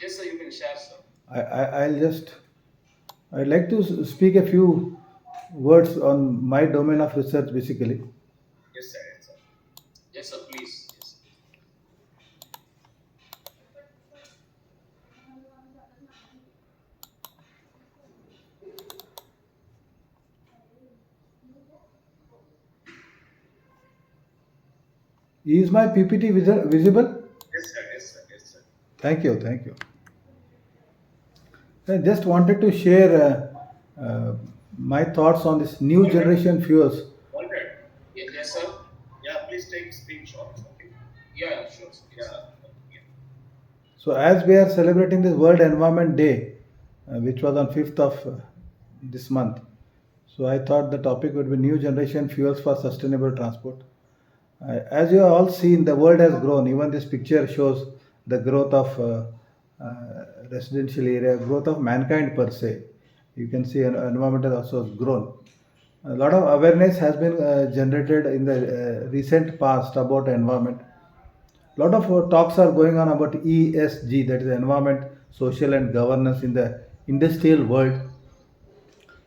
Yes, sir, you can share, sir. I'd like to speak a few words on my domain of research basically. Yes, sir. Yes, sir. Yes, sir, please. Yes. Is my PPT visible? Yes, sir. Yes, sir. Yes, sir. Thank you. I just wanted to share my thoughts on this new All right. generation fuels. All right. Yes, sir. Yeah, please take screenshots. Okay. Yeah, sure, sir. Yes, sir. Yeah. So, as we are celebrating this World Environment Day, which was on 5th of this month, so I thought the topic would be new generation fuels for sustainable transport. As you have all seen, the world has grown. Even this picture shows the growth of residential area, growth of mankind per se. You can see environment has also grown. A lot of awareness has been generated in the recent past about environment. A lot of talks are going on about ESG, that is environment, social, and governance in the industrial world.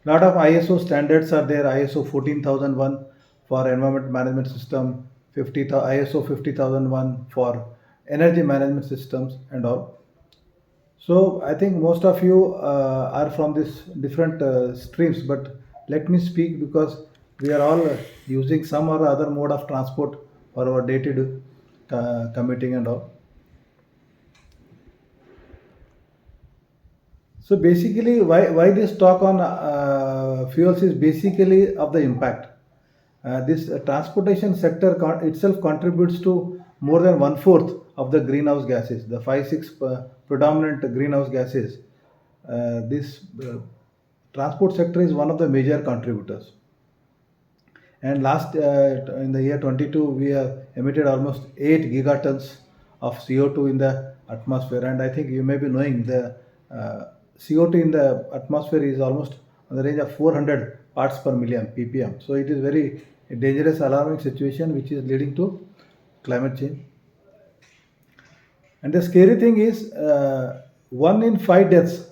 A lot of ISO standards are there. ISO 14001 for environment management system, ISO 50001 for energy management systems, and all. So I think most of you are from this different streams, but let me speak because we are all using some or other mode of transport for our day-to-day commuting and all. So basically, why this talk on fuels is basically of the impact. This transportation sector itself contributes to more than one fourth of the greenhouse gases, the five six predominant greenhouse gases. This transport sector is one of the major contributors. And last in the year 22, we have emitted almost 8 gigatons of CO2 in the atmosphere. And I think you may be knowing the CO2 in the atmosphere is almost on the range of 400 parts per million ppm. So it is very dangerous, alarming situation which is leading to climate change. And the scary thing is, one in five deaths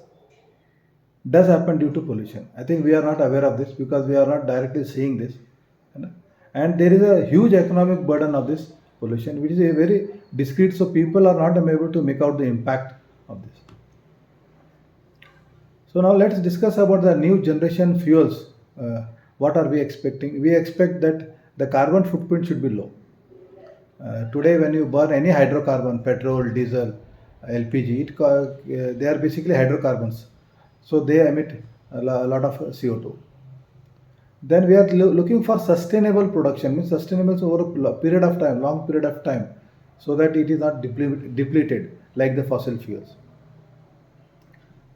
does happen due to pollution. I think we are not aware of this because we are not directly seeing this. You know. And there is a huge economic burden of this pollution, which is a very discrete, so people are not able to make out the impact of this. So now let's discuss about the new generation fuels. What are we expecting? We expect that the carbon footprint should be low. Today, when you burn any hydrocarbon, petrol, diesel, LPG, they are basically hydrocarbons. So they emit a lot of CO2. Then we are looking for sustainable production, means sustainable over a period of time, long period of time, so that it is not depleted like the fossil fuels.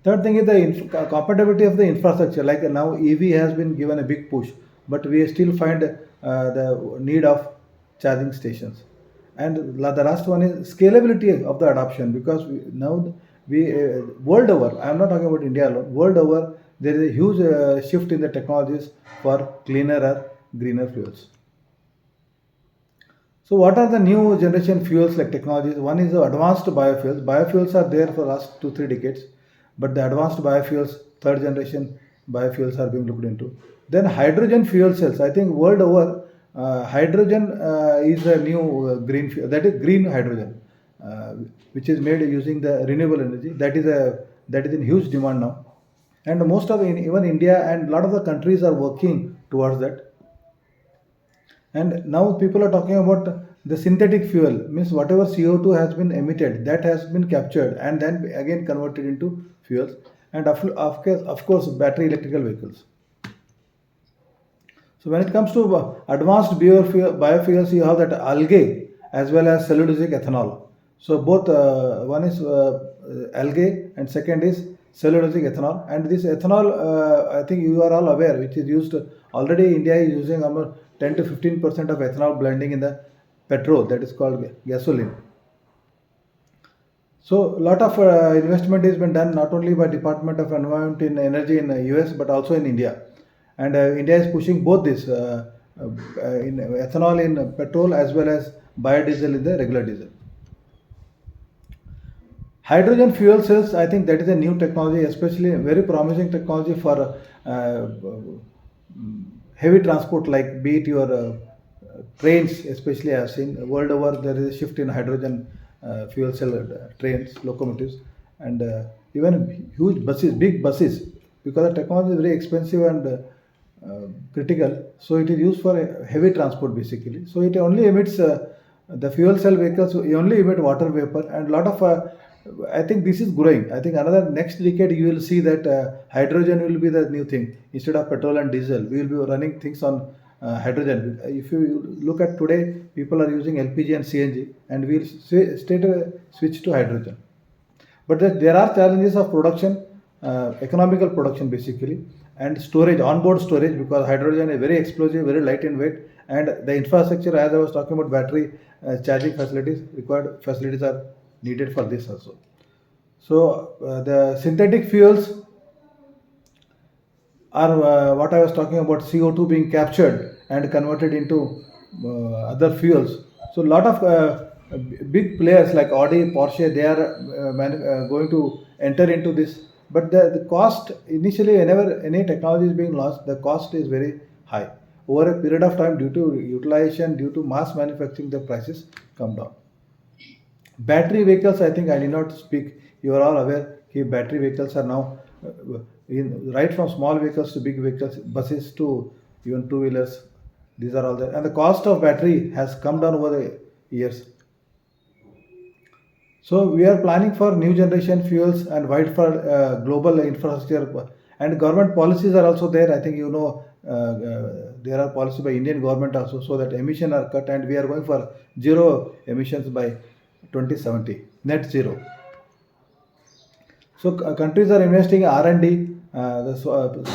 Third thing is the compatibility of the infrastructure. Like now, EV has been given a big push, but we still find the need of charging stations. And the last one is scalability of the adoption, because now we world over. I am not talking about India alone. World over, there is a huge shift in the technologies for cleaner or greener fuels. So what are the new generation fuels like technologies? One is the advanced biofuels. Biofuels are there for last 2 3 decades, but the advanced biofuels, third generation biofuels are being looked into. Then hydrogen fuel cells. I think world over, hydrogen is a new green fuel. That is green hydrogen, uh, which is made using the renewable energy. That is in huge demand now, and most of even India and a lot of the countries are working towards that. And now people are talking about the synthetic fuel, means whatever CO2 has been emitted, that has been captured and then again converted into fuels. And of course, battery electrical vehicles. So when it comes to advanced biofuels, you have that algae as well as cellulosic ethanol. So both, one is algae and second is cellulosic ethanol. And this ethanol, I think you are all aware, which is used already. India is using about 10 to 15% of ethanol blending in the petrol, that is called gasoline. So a lot of investment has been done not only by Department of Environment in Energy in the US but also in India, and India is pushing both this in ethanol in petrol as well as biodiesel in the regular diesel. Hydrogen fuel cells, I think that is a new technology, especially a very promising technology for heavy transport, like be it your trains, especially I have seen world over there is a shift in hydrogen fuel cell trains, locomotives, and even huge buses, big buses, because the technology is very expensive and critical. So it is used for heavy transport basically. So it only emits the fuel cell vehicles only emit water vapor and lot of. I think this is growing. I think another next decade you will see that hydrogen will be the new thing. Instead of petrol and diesel, we will be running things on hydrogen. If you look at today, people are using LPG and CNG, and we will straight away switch to hydrogen. But there are challenges of production, economical production basically, and storage, onboard storage, because hydrogen is very explosive, very light in weight, and the infrastructure, as I was talking about, battery charging facilities, required facilities are needed for this also. So the synthetic fuels are what I was talking about, CO2 being captured and converted into other fuels. So a lot of big players like Audi, Porsche, they are going to enter into this. But the cost initially, whenever any technology is being launched, the cost is very high. Over a period of time, due to utilization, due to mass manufacturing, the prices come down. Battery vehicles, I think I need not speak. You are all aware that battery vehicles are now right from small vehicles to big vehicles, buses to even two wheelers. These are all there, and the cost of battery has come down over the years. So we are planning for new generation fuels and wide for global infrastructure, and government policies are also there. I think there are policies by Indian government also, so that emission are cut, and we are going for zero emissions by 2070, net zero. So countries are investing in R&D. A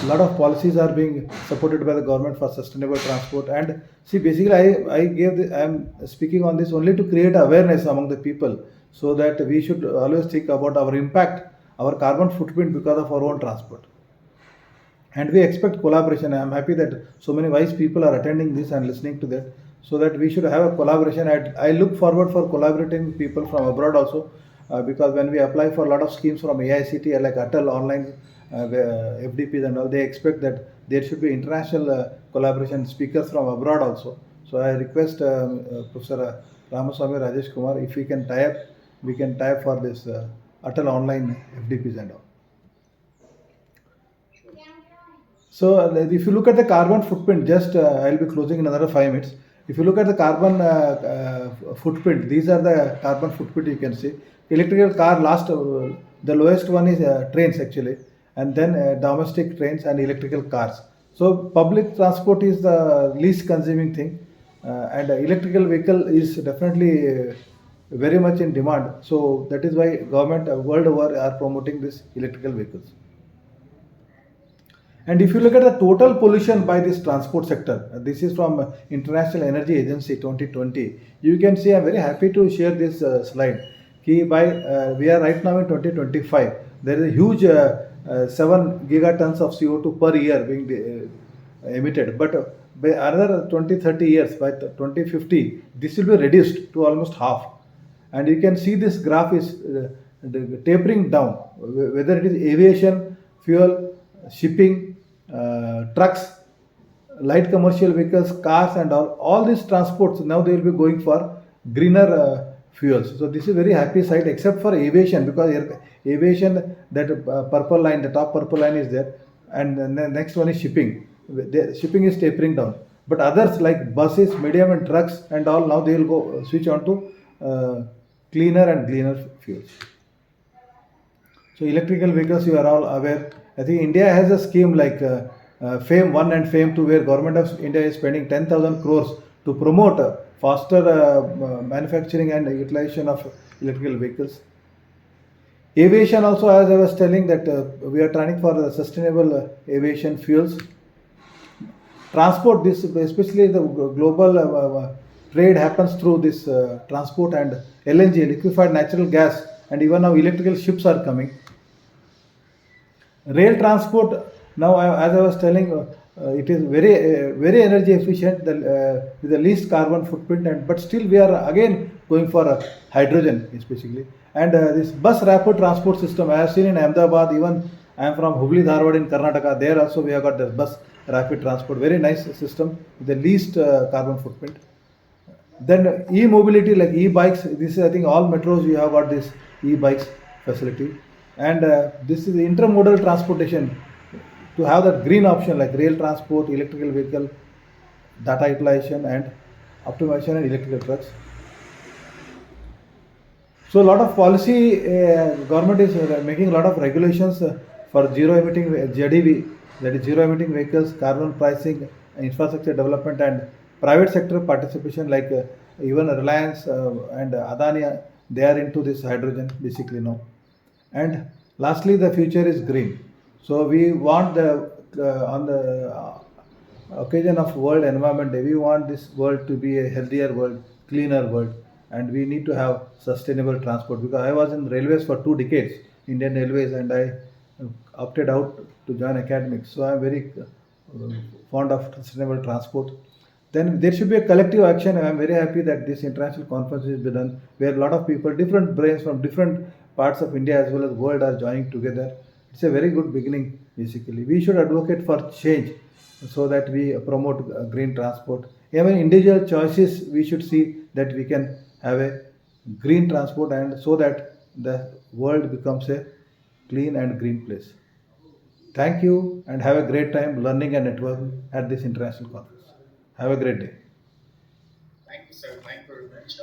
lot of policies are being supported by the government for sustainable transport. And see, basically, I am speaking on this only to create awareness among the people, so that we should always think about our impact, our carbon footprint because of our own transport. And we expect collaboration. I am happy that so many wise people are attending this and listening to that, so that we should have a collaboration. I look forward for collaborating with people from abroad also, because when we apply for a lot of schemes from AICT like Atal online FDPs and all, they expect that there should be international collaboration, speakers from abroad also. So I request Professor Ramaswamy Rajesh Kumar, if we can tie up for this Atal online FDPs and all. So if you look at the carbon footprint, just I'll be closing in another 5 minutes. If you look at the carbon footprint, these are the carbon footprint you can see. Electrical car the lowest one is trains actually, and then domestic trains and electrical cars. So public transport is the least consuming thing, and electrical vehicle is definitely very much in demand. So that is why government world over are promoting this electrical vehicles. And if you look at the total pollution by this transport sector, this is from International Energy Agency 2020. You can see I'm very happy to share this slide. We are right now in 2025. There is a huge 7 gigatons of CO2 per year being emitted. But by another 20-30 years, by 2050, this will be reduced to almost half. And you can see this graph is tapering down, whether it is aviation, fuel, shipping, trucks, light commercial vehicles, cars, and all these transports. Now they will be going for greener fuels. So this is very happy side, except for aviation, because aviation, that purple line, the top purple line is there, and the next one is shipping. Shipping is tapering down. But others like buses, medium and trucks and all, now they will go switch on to cleaner and greener fuels. So electrical vehicles, you are all aware. I think India has a scheme like FAME 1 and FAME 2, where government of India is spending 10,000 crores to promote faster manufacturing and utilization of electrical vehicles. Aviation also, as I was telling, that we are trying for sustainable aviation fuels. Transport, this especially the global trade happens through this transport, and LNG, liquefied natural gas, and even now electrical ships are coming. Rail transport, now as I was telling, it is very energy efficient, with the least carbon footprint, but still we are again going for hydrogen, especially. And this bus rapid transport system, I have seen in Ahmedabad, even I am from Hubli Dharwad in Karnataka, there also we have got the bus rapid transport, very nice system with the least carbon footprint. Then e-mobility like e-bikes. This is I think all metros we have got this e-bikes facility, and this is intermodal transportation to have that green option like rail transport, electrical vehicle, data utilization, and optimization and electrical trucks. So a lot of policy, government is making a lot of regulations for zero emitting ZEV, that is zero emitting vehicles, carbon pricing, infrastructure development, and private sector participation like even Reliance and Adani, they are into this hydrogen basically now. And lastly, the future is green. So we want on the occasion of World Environment Day, we want this world to be a healthier world, cleaner world, and we need to have sustainable transport. Because I was in railways for 2 decades, Indian Railways, and I opted out to join academics. So I'm very fond of sustainable transport. Then there should be a collective action. I'm very happy that this international conference is being done, where a lot of people, different brains from different parts of India as well as world are joining together. It's a very good beginning. Basically, we should advocate for change so that we promote green transport. Even individual choices, we should see that we can have a green transport, and so that the world becomes a clean and green place. Thank you and have a great time learning and networking at this international conference. Have a great day. Thank you, sir. Thank you very much.